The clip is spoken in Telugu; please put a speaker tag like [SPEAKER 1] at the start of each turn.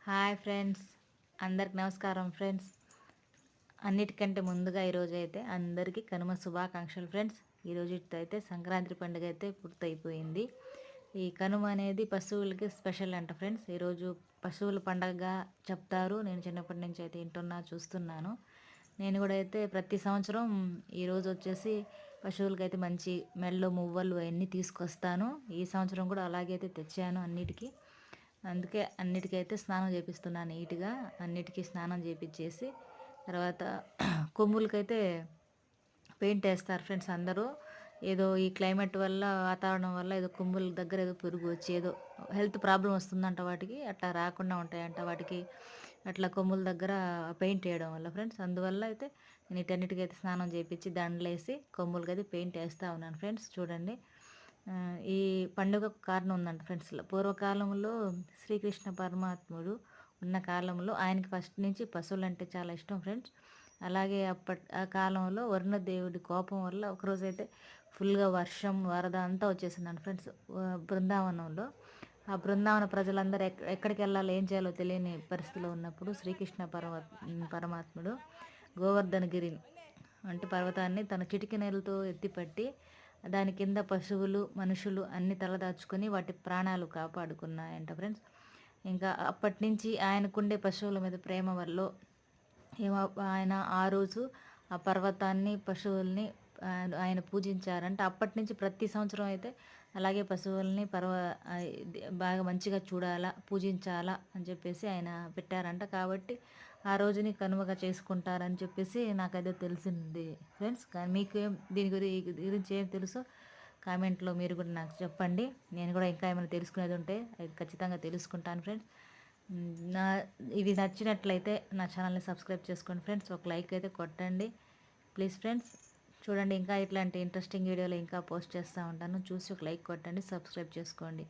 [SPEAKER 1] హాయ్ ఫ్రెండ్స్, అందరికి నమస్కారం ఫ్రెండ్స్. అన్నిటికంటే ముందుగా ఈరోజు అయితే అందరికీ కనుమ శుభాకాంక్షలు ఫ్రెండ్స్. ఈరోజుతో అయితే సంక్రాంతి పండుగ అయితే పూర్తయిపోయింది. ఈ కనుమ అనేది పశువులకి స్పెషల్ అంట ఫ్రెండ్స్. ఈరోజు పశువుల పండగగా చెప్తారు. నేను చిన్నప్పటి నుంచి అయితే వింటున్నా, చూస్తున్నాను. నేను కూడా అయితే ప్రతి సంవత్సరం ఈరోజు వచ్చేసి పశువులకైతే మంచి మెల్లో మువ్వలు అవన్నీ తీసుకొస్తాను. ఈ సంవత్సరం కూడా అలాగే అయితే తెచ్చాను అన్నిటికీ. అందుకే అన్నిటికైతే స్నానం చేపిస్తున్నాను నీట్గా. అన్నిటికీ స్నానం చేపించేసి తర్వాత కొమ్ములకైతే పెయింట్ వేస్తారు ఫ్రెండ్స్ అందరూ. ఏదో ఈ క్లైమేట్ వల్ల, వాతావరణం వల్ల ఏదో కొమ్ముల దగ్గర ఏదో పురుగు వచ్చి ఏదో హెల్త్ ప్రాబ్లం వస్తుందంట వాటికి. అట్లా రాకుండా ఉంటాయంట వాటికి అట్లా కొమ్ముల దగ్గర పెయింట్ వేయడం వల్ల ఫ్రెండ్స్. అందువల్ల అయితే నేను వీటన్నిటికైతే స్నానం చేయించి దండలేసి కొమ్ములకైతే పెయింట్ వేస్తూ ఉన్నాను ఫ్రెండ్స్. చూడండి, ఈ పండుగకు కారణం ఉందంట ఫ్రెండ్స్. పూర్వకాలంలో శ్రీకృష్ణ పరమాత్ముడు ఉన్న కాలంలో ఆయనకి ఫస్ట్ నుంచి పశువులు అంటే చాలా ఇష్టం ఫ్రెండ్స్. అలాగే ఆ కాలంలో వరుణదేవుడి కోపం వల్ల ఒకరోజైతే ఫుల్గా వర్షం, వరద అంతా వచ్చేసిందంట ఫ్రెండ్స్ బృందావనంలో. ఆ బృందావన ప్రజలందరూ ఎక్కడికి వెళ్ళాలో, ఏం చేయాలో తెలియని పరిస్థితిలో ఉన్నప్పుడు శ్రీకృష్ణ పరమాత్ముడు గోవర్ధనగిరి అంటే పర్వతాన్ని తన చిటికెనెలతో ఎత్తిపట్టి దాని కింద పశువులు, మనుషులు అన్ని తలదాచుకొని వాటి ప్రాణాలు కాపాడుకున్నాయంట ఫ్రెండ్స్. ఇంకా అప్పటి నుంచి ఆయనకుండే పశువుల మీద ప్రేమ వల్ల ఏమో ఆయన ఆ రోజు ఆ పర్వతాన్ని, పశువుల్ని ఆయన పూజించారంట. అప్పటి నుంచి ప్రతి సంవత్సరం అయితే అలాగే పశువుల్ని బాగా మంచిగా చూడాలా, పూజించాలా అని చెప్పేసి ఆయన పెట్టారంట. కాబట్టి ఆ రోజుని కనుమగా చేసుకుంటారని చెప్పేసి నాకైతే తెలిసింది ఫ్రెండ్స్. కానీ మీకు దీని గురించి ఏం తెలుసో కామెంట్లో మీరు కూడా నాకు చెప్పండి. నేను కూడా ఇంకా ఏమైనా తెలుసుకునేది ఉంటే అది ఖచ్చితంగా తెలుసుకుంటాను ఫ్రెండ్స్. నా ఇది నచ్చినట్లయితే నా ఛానల్ని సబ్స్క్రైబ్ చేసుకోండి ఫ్రెండ్స్. ఒక లైక్ అయితే కొట్టండి ప్లీజ్ ఫ్రెండ్స్. చూడండి, ఇంకా ఇట్లాంటి ఇంట్రెస్టింగ్ వీడియోలు ఇంకా పోస్ట్ చేస్తూ ఉంటాను. చూసి ఒక లైక్ కొట్టండి, సబ్స్క్రైబ్ చేసుకోండి.